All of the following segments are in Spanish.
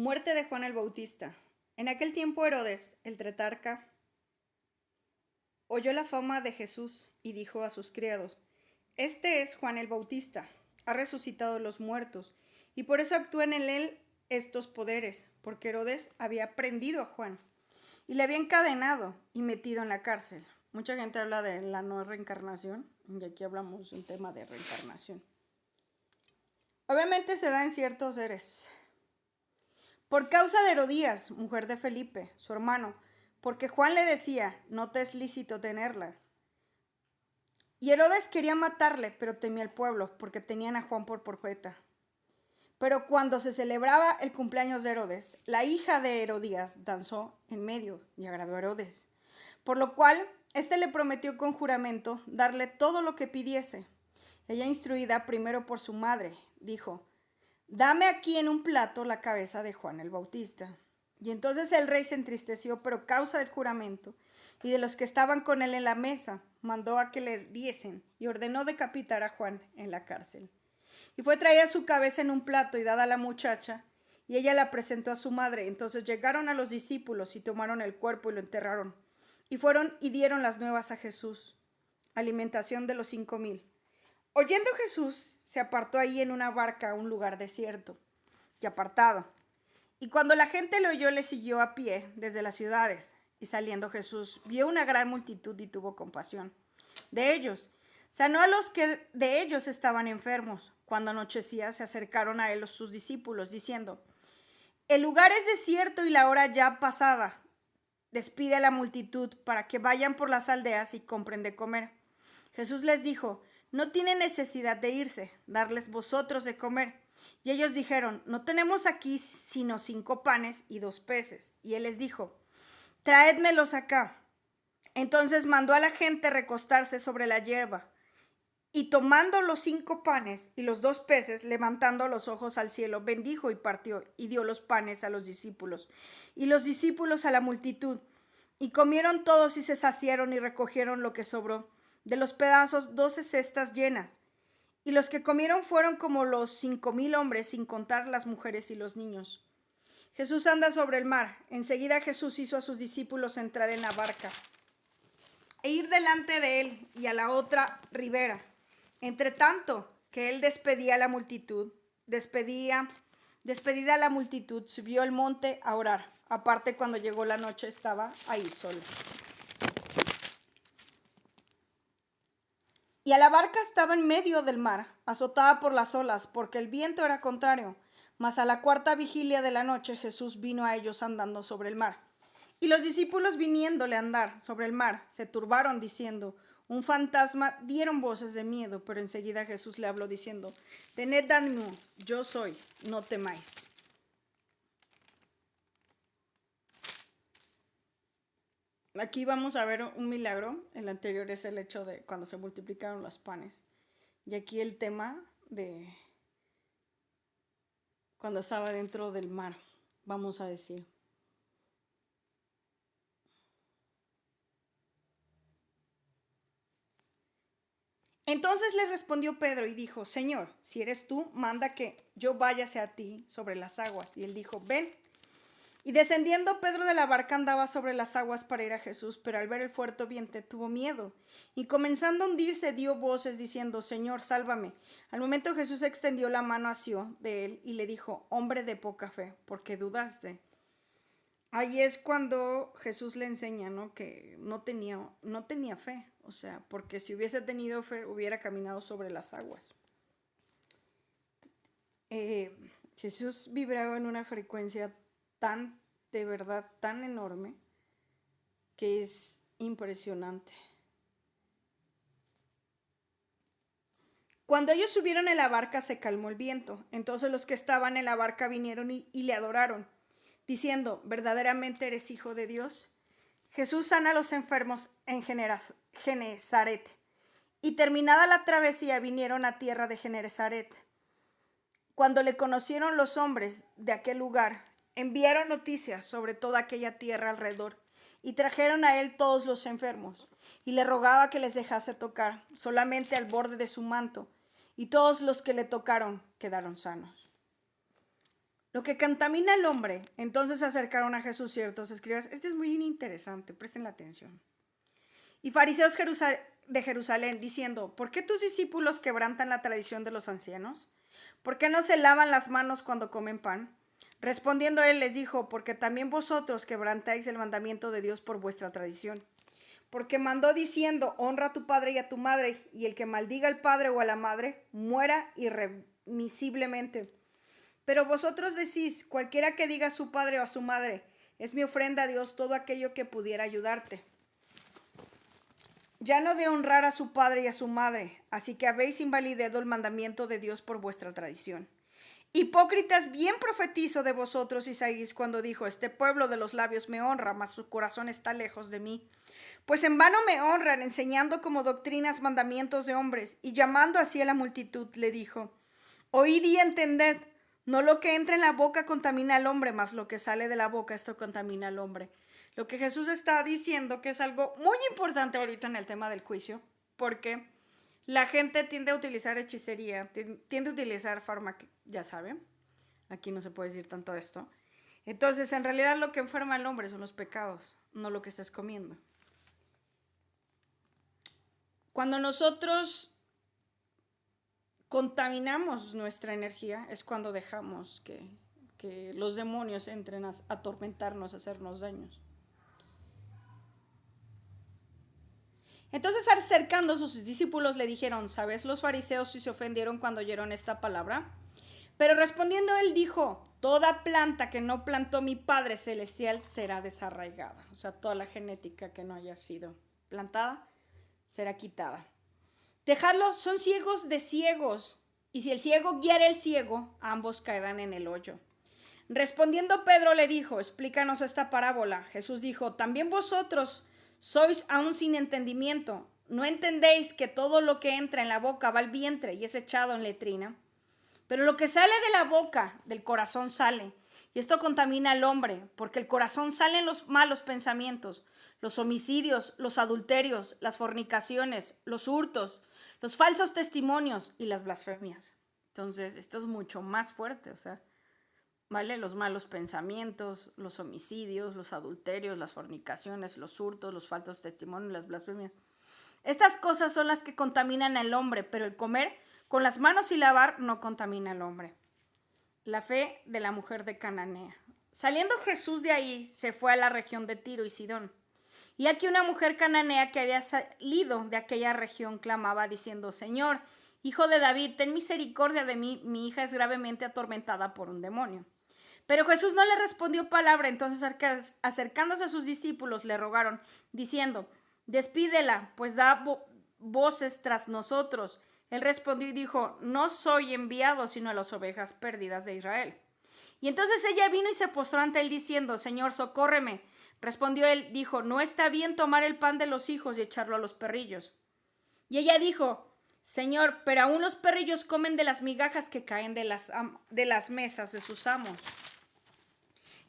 Muerte de Juan el Bautista. En aquel tiempo Herodes, el tetrarca, oyó la fama de Jesús y dijo a sus criados: Este es Juan el Bautista, ha resucitado de los muertos, y por eso actúan en él estos poderes, porque Herodes había prendido a Juan y le había encadenado y metido en la cárcel. Mucha gente habla de la no reencarnación, y aquí hablamos de un tema de reencarnación. Obviamente se da en ciertos seres. Por causa de Herodías, mujer de Felipe, su hermano, porque Juan le decía: no te es lícito tenerla. Y Herodes quería matarle, pero temía al pueblo, porque tenían a Juan por profeta. Pero cuando se celebraba el cumpleaños de Herodes, la hija de Herodías danzó en medio y agradó a Herodes, por lo cual éste le prometió con juramento darle todo lo que pidiese. Ella, instruida primero por su madre, dijo: dame aquí en un plato la cabeza de Juan el Bautista. Y entonces el rey se entristeció, pero causa del juramento y de los que estaban con él en la mesa, mandó a que le diesen y ordenó decapitar a Juan en la cárcel. Y fue traída su cabeza en un plato y dada a la muchacha, y ella la presentó a su madre. Entonces llegaron a los discípulos y tomaron el cuerpo y lo enterraron. Y fueron y dieron las nuevas a Jesús. Alimentación de los 5,000. Oyendo Jesús, se apartó ahí en una barca a un lugar desierto y apartado. Y cuando la gente lo oyó, le siguió a pie desde las ciudades. Y saliendo Jesús, vio una gran multitud y tuvo compasión de ellos. Sanó a los que de ellos estaban enfermos. Cuando anochecía, se acercaron a él sus discípulos, diciendo: el lugar es desierto y la hora ya pasada. Despide a la multitud para que vayan por las aldeas y compren de comer. Jesús les dijo: no tienen necesidad de irse, darles vosotros de comer. Y ellos dijeron: no tenemos aquí sino 5 panes y 2 peces. Y él les dijo: traédmelos acá. Entonces mandó a la gente recostarse sobre la hierba. Y tomando los 5 panes y los 2 peces, levantando los ojos al cielo, bendijo y partió, y dio los panes a los discípulos, y los discípulos a la multitud. Y comieron todos y se saciaron y recogieron lo que sobró, de los pedazos 12 cestas llenas. Y los que comieron fueron como los 5,000 hombres, sin contar las mujeres y los niños. Jesús anda sobre el mar. Enseguida Jesús hizo a sus discípulos entrar en la barca e ir delante de él y a la otra ribera. Entre tanto que él despedida a la multitud, subió al monte a orar. Aparte, cuando llegó la noche, estaba ahí solo. Y a la barca estaba en medio del mar, azotada por las olas, porque el viento era contrario. Mas a la 4ª vigilia de la noche, Jesús vino a ellos andando sobre el mar. Y los discípulos, viniéndole a andar sobre el mar, se turbaron diciendo: un fantasma. Dieron voces de miedo, pero enseguida Jesús le habló diciendo: tened ánimo, yo soy, no temáis. Aquí vamos a ver un milagro. El anterior es el hecho de cuando se multiplicaron los panes. Y aquí el tema de cuando estaba dentro del mar, vamos a decir. Entonces le respondió Pedro y dijo: Señor, si eres tú, manda que yo vaya hacia ti sobre las aguas. Y él dijo: ven. Y descendiendo Pedro de la barca, andaba sobre las aguas para ir a Jesús, pero al ver el fuerte viento tuvo miedo. Y comenzando a hundirse, dio voces diciendo: Señor, sálvame. Al momento Jesús extendió la mano hacia de él y le dijo: hombre de poca fe, ¿por qué dudaste? Ahí es cuando Jesús le enseña, ¿no?, que no tenía fe. O sea, porque si hubiese tenido fe, hubiera caminado sobre las aguas. Jesús vibraba en una frecuencia de verdad, tan enorme, que es impresionante. Cuando ellos subieron en la barca, se calmó el viento. Entonces los que estaban en la barca vinieron y le adoraron, diciendo: ¿verdaderamente eres hijo de Dios? Jesús sana a los enfermos en Genezaret. Y terminada la travesía, vinieron a tierra de Genezaret. Cuando le conocieron los hombres de aquel lugar, enviaron noticias sobre toda aquella tierra alrededor y trajeron a él todos los enfermos, y le rogaba que les dejase tocar solamente al borde de su manto, y todos los que le tocaron quedaron sanos. lo que contamina al hombre. Entonces se acercaron a Jesús ciertos escribas. Este es muy interesante, presten la atención. Y fariseos de Jerusalén, diciendo, ¿por qué tus discípulos quebrantan la tradición de los ancianos? ¿Por qué no se lavan las manos cuando comen pan? Respondiendo él les dijo, porque también vosotros quebrantáis el mandamiento de Dios por vuestra tradición. Porque mandó diciendo, honra a tu padre y a tu madre, y el que maldiga al padre o a la madre, muera irremisiblemente. Pero vosotros decís, cualquiera que diga a su padre o a su madre, es mi ofrenda a Dios todo aquello que pudiera ayudarte. Ya no de honrar a su padre y a su madre, así que habéis invalidado el mandamiento de Dios por vuestra tradición. Hipócritas, bien profetizo de vosotros Isaías cuando dijo, este pueblo de los labios me honra, mas su corazón está lejos de mí. Pues en vano me honran, enseñando como doctrinas mandamientos de hombres, y llamando así a la multitud, le dijo, oíd y entended, no lo que entra en la boca contamina al hombre, mas lo que sale de la boca, esto contamina al hombre. Lo que Jesús está diciendo que es algo muy importante ahorita en el tema del juicio, porque la gente tiende a utilizar hechicería, tiende a utilizar fármaco, ya saben, aquí no se puede decir tanto esto. Entonces, en realidad lo que enferma al hombre son los pecados, no lo que estés comiendo. Cuando nosotros contaminamos nuestra energía es cuando dejamos que los demonios entren a atormentarnos, a hacernos daños. Entonces, acercando a sus discípulos, le dijeron, ¿sabes los fariseos si se ofendieron cuando oyeron esta palabra? Pero respondiendo él dijo, toda planta que no plantó mi Padre Celestial será desarraigada. O sea, toda la genética que no haya sido plantada será quitada. Dejadlos, son ciegos de ciegos, y si el ciego guiara el ciego, ambos caerán en el hoyo. Respondiendo Pedro le dijo, explícanos esta parábola. Jesús dijo, también vosotros sois aún sin entendimiento. ¿No entendéis que todo lo que entra en la boca va al vientre y es echado en letrina? Pero lo que sale de la boca, del corazón sale, y esto contamina al hombre, porque el corazón salen los malos pensamientos, los homicidios, los adulterios, las fornicaciones, los hurtos, los falsos testimonios y las blasfemias. Entonces, esto es mucho más fuerte, o sea, ¿vale? Los malos pensamientos, los homicidios, los adulterios, las fornicaciones, los hurtos, los falsos testimonios, las blasfemias. Estas cosas son las que contaminan al hombre, pero el comer con las manos y lavar no contamina al hombre. La fe de la mujer de Cananea. Saliendo Jesús de ahí, se fue a la región de Tiro y Sidón. Y aquí una mujer cananea que había salido de aquella región clamaba diciendo, Señor, hijo de David, ten misericordia de mí, mi hija es gravemente atormentada por un demonio. Pero Jesús no le respondió palabra, entonces acercándose a sus discípulos le rogaron, diciendo, despídela, pues da voces tras nosotros. Él respondió y dijo, no soy enviado sino a las ovejas perdidas de Israel. Y entonces ella vino y se postró ante él diciendo, Señor, socórreme. Respondió él, dijo, no está bien tomar el pan de los hijos y echarlo a los perrillos. Y ella dijo, Señor, pero aún los perrillos comen de las migajas que caen de las mesas de sus amos.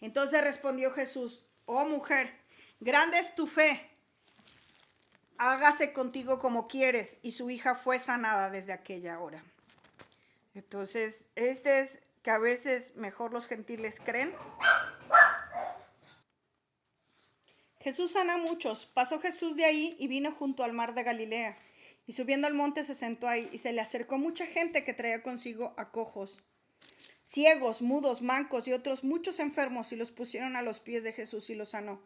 Entonces respondió Jesús, oh mujer, grande es tu fe, hágase contigo como quieres. Y su hija fue sanada desde aquella hora. Entonces, este es que a veces mejor los gentiles creen. Jesús sana a muchos. Pasó Jesús de ahí y vino junto al mar de Galilea. Y subiendo al monte se sentó ahí y se le acercó mucha gente que traía consigo a cojos, ciegos, mudos, mancos y otros muchos enfermos, y los pusieron a los pies de Jesús y los sanó.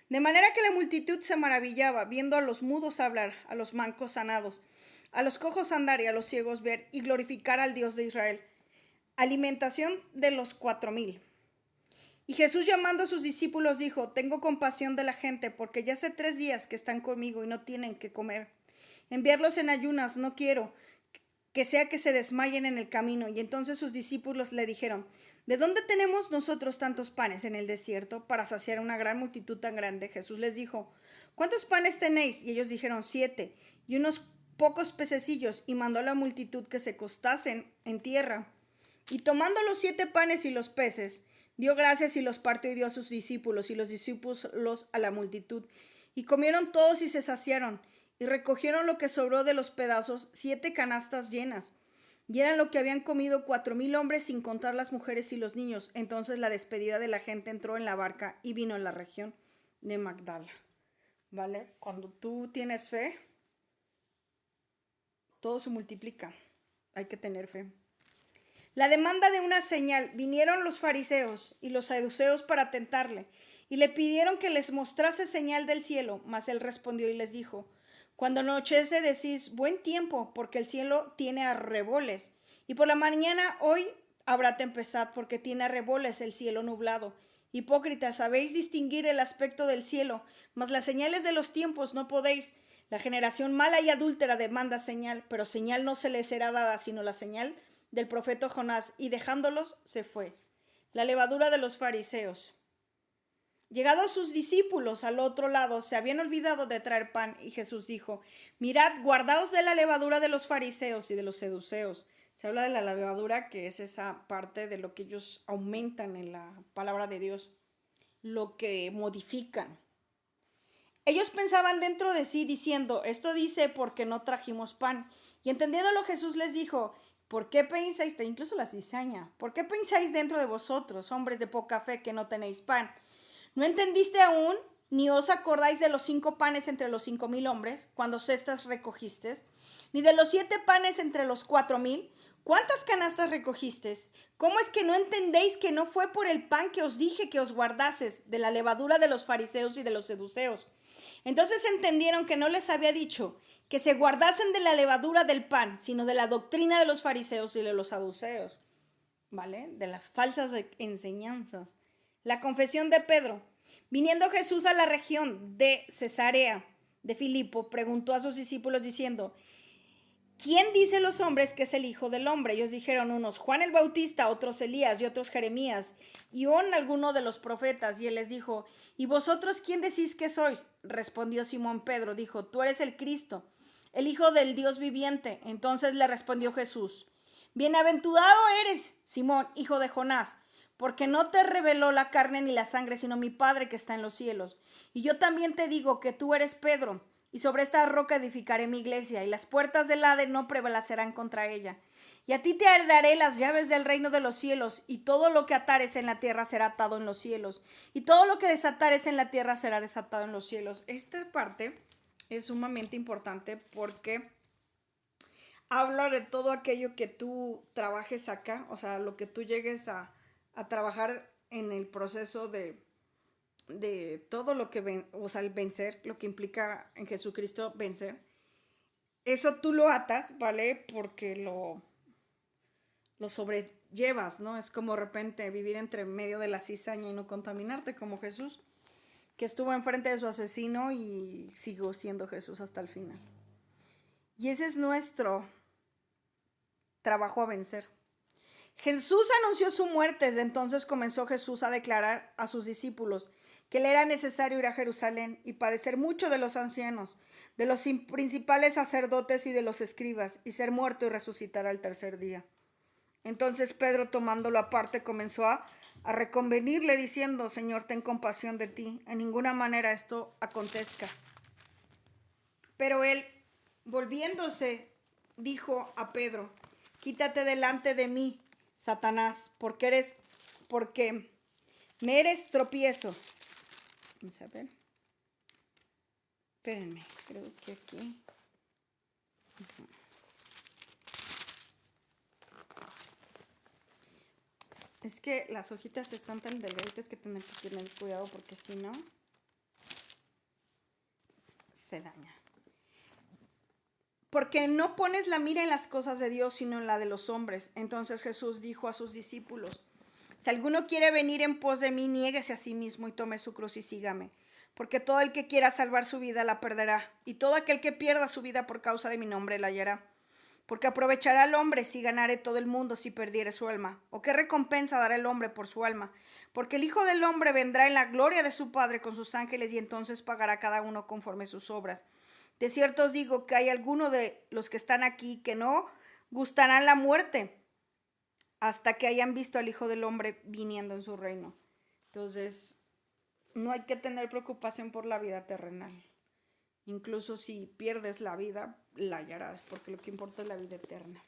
De manera que la multitud se maravillaba, viendo a los mudos hablar, a los mancos sanados, a los cojos andar y a los ciegos ver, y glorificar al Dios de Israel. Alimentación de los 4,000. Y Jesús llamando a sus discípulos dijo, tengo compasión de la gente, porque ya hace 3 días que están conmigo y no tienen que comer. Enviarlos en ayunas no quiero, que sea que se desmayen en el camino. Y entonces sus discípulos le dijeron, ¿de dónde tenemos nosotros tantos panes en el desierto para saciar una gran multitud tan grande? Jesús les dijo, ¿cuántos panes tenéis? Y ellos dijeron 7, y unos pocos pececillos, y mandó a la multitud que se acostasen en tierra. Y tomando los 7 panes y los peces, dio gracias y los partió y dio a sus discípulos, y los discípulos a la multitud. Y comieron todos y se saciaron, y recogieron lo que sobró de los pedazos, 7 canastas llenas. Y eran lo que habían comido 4,000 hombres sin contar las mujeres y los niños. Entonces la despedida de la gente entró en la barca y vino a la región de Magdala. ¿Vale? Cuando tú tienes fe, todo se multiplica. Hay que tener fe. La demanda de una señal. Vinieron los fariseos y los saduceos para tentarle, y le pidieron que les mostrase señal del cielo. Mas él respondió y les dijo: cuando anochece decís buen tiempo, porque el cielo tiene arreboles, y por la mañana hoy habrá tempestad, porque tiene arreboles el cielo nublado. Hipócritas, sabéis distinguir el aspecto del cielo, mas las señales de los tiempos no podéis. La generación mala y adúltera demanda señal, pero señal no se les será dada, sino la señal del profeta Jonás, y dejándolos se fue. La levadura de los fariseos. Llegados sus discípulos al otro lado, se habían olvidado de traer pan, y Jesús dijo: mirad, guardaos de la levadura de los fariseos y de los seduceos. Se habla de la levadura, que es esa parte de lo que ellos aumentan en la palabra de Dios, lo que modifican. Ellos pensaban dentro de sí, diciendo: esto dice porque no trajimos pan. Y entendiéndolo, Jesús les dijo: ¿por qué pensáis, incluso la cizaña, por qué pensáis dentro de vosotros, hombres de poca fe, que no tenéis pan? ¿No entendiste aún, ni os acordáis de los 5 panes entre los 5,000 hombres, cuando cestas recogisteis? Ni de los 7 panes entre los 4,000. ¿Cuántas canastas recogisteis? ¿Cómo es que no entendéis que no fue por el pan que os dije que os guardases de la levadura de los fariseos y de los seduceos? Entonces entendieron que no les había dicho que se guardasen de la levadura del pan, sino de la doctrina de los fariseos y de los saduceos, ¿vale? De las falsas enseñanzas. La confesión de Pedro. Viniendo Jesús a la región de Cesarea de Filipo, preguntó a sus discípulos diciendo: ¿quién dice los hombres que es el Hijo del Hombre? Ellos dijeron, unos Juan el Bautista, otros Elías y otros Jeremías y aún alguno de los profetas. Y él les dijo: ¿y vosotros quién decís que sois? Respondió Simón Pedro, dijo: tú eres el Cristo, el Hijo del Dios viviente. Entonces le respondió Jesús: bienaventurado eres, Simón, hijo de Jonás, porque no te reveló la carne ni la sangre, sino mi Padre que está en los cielos. Y yo también te digo que tú eres Pedro, y sobre esta roca edificaré mi iglesia, y las puertas del Hades no prevalecerán contra ella. Y a ti te daré las llaves del reino de los cielos, y todo lo que atares en la tierra será atado en los cielos, y todo lo que desatares en la tierra será desatado en los cielos. Esta parte es sumamente importante porque habla de todo aquello que tú trabajes acá, o sea, lo que tú llegues a trabajar en el proceso de todo lo que, o sea, el vencer, lo que implica en Jesucristo vencer. Eso tú lo atas, ¿vale? Porque lo sobrellevas, ¿no? Es como de repente vivir entre medio de la cizaña y no contaminarte, como Jesús, que estuvo enfrente de su asesino y siguió siendo Jesús hasta el final. Y ese es nuestro trabajo a vencer. Jesús anunció su muerte. Desde entonces comenzó Jesús a declarar a sus discípulos que le era necesario ir a Jerusalén y padecer mucho de los ancianos, de los principales sacerdotes y de los escribas, y ser muerto y resucitar al tercer día. Entonces Pedro, tomándolo aparte, comenzó a reconvenirle diciendo: Señor, ten compasión de ti, en ninguna manera esto acontezca. Pero él, volviéndose, dijo a Pedro: quítate delante de mí, Satanás, porque me eres tropiezo. Vamos a ver. Espérenme, creo que aquí. Es que las hojitas están tan delgaditas que tener que tener cuidado, porque si no se daña. Porque no pones la mira en las cosas de Dios, sino en la de los hombres. Entonces Jesús dijo a sus discípulos: si alguno quiere venir en pos de mí, niéguese a sí mismo y tome su cruz y sígame. Porque todo el que quiera salvar su vida la perderá, y todo aquel que pierda su vida por causa de mi nombre la hallará. Porque aprovechará al hombre si ganare todo el mundo si perdiere su alma. ¿O qué recompensa dará el hombre por su alma? Porque el Hijo del Hombre vendrá en la gloria de su Padre con sus ángeles, y entonces pagará cada uno conforme sus obras. De cierto os digo que hay algunos de los que están aquí que no gustarán la muerte hasta que hayan visto al Hijo del Hombre viniendo en su reino. Entonces, no hay que tener preocupación por la vida terrenal. Incluso si pierdes la vida, la hallarás, porque lo que importa es la vida eterna.